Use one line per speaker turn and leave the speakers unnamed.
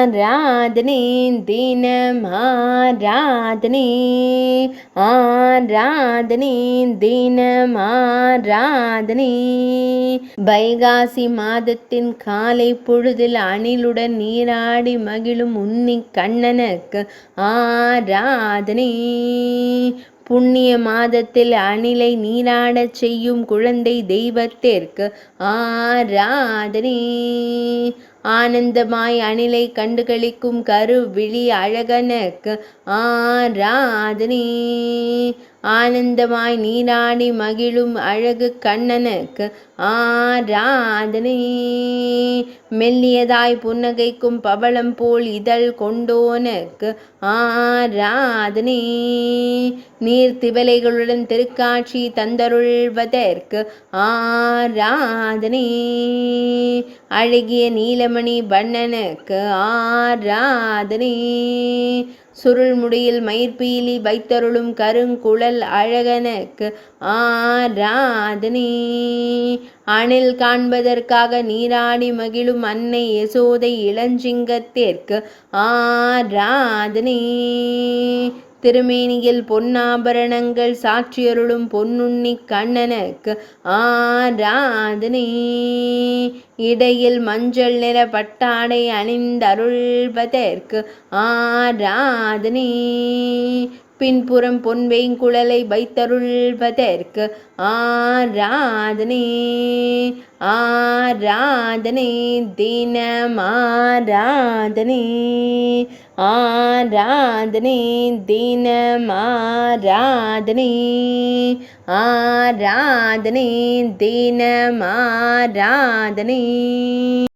ஆராதனை தினம் ஆராதனை ஆராதனை தினம் ஆராதனை. வைகாசி மாதத்தின் காலை பொழுதில் அணிலுடன் நீராடி மகிழும் உன்னி கண்ணனுக்கு ஆராதனை. புண்ணிய மாதத்தில் அணிலை நீராடச் செய்யும் குழந்தை தெய்வத்திற்கு ஆராதனை. ஆனந்தமாய் அணிலை கண்டுகளிக்கும் கருவிழி அழகனுக்கு ஆராதனை. ஆனந்தமாய் நீராடி மகிழும் அழகு கண்ணனுக்கு ஆராதனை. மெல்லியதாய் புன்னகைக்கும் பவளம் போல் இதழ் கொண்டோனுக்கு ஆராதனை. நீர்த்திவலைகளுடன் திருக்காட்சி தந்தருள்வதற்கு ஆராதனை. அழகிய நீலமணி வண்ணனுக்கு ஆராதனை. சுருள்முடியில் மயிர்பீலி வைத்தருளும் கருங்குழல் அழகனுக்கு ஆராதனை. அணில் காண்பதற்காக நீராடி மகிழும் அன்னை யசோதை இளஞ்சிங்கத்திற்கு ஆராதனை. திருமேனியில் பொன்னாபரணங்கள் சாற்றியருளும் பொன்னுண்ணி கண்ணனுக்கு ஆராதனை. இடையில் மஞ்சள் நிற பட்டாடை அணிந்தருள்வதற்கு ஆராதனை. பின்புறம் பொன்வேங்குழலை வைத்தருள்வதற்கு ஆராதனை. ஆராதனை தினம் ஆராதனை ஆராதனை தினம் ஆராதனை ஆராதனை தினம் ஆராதனை.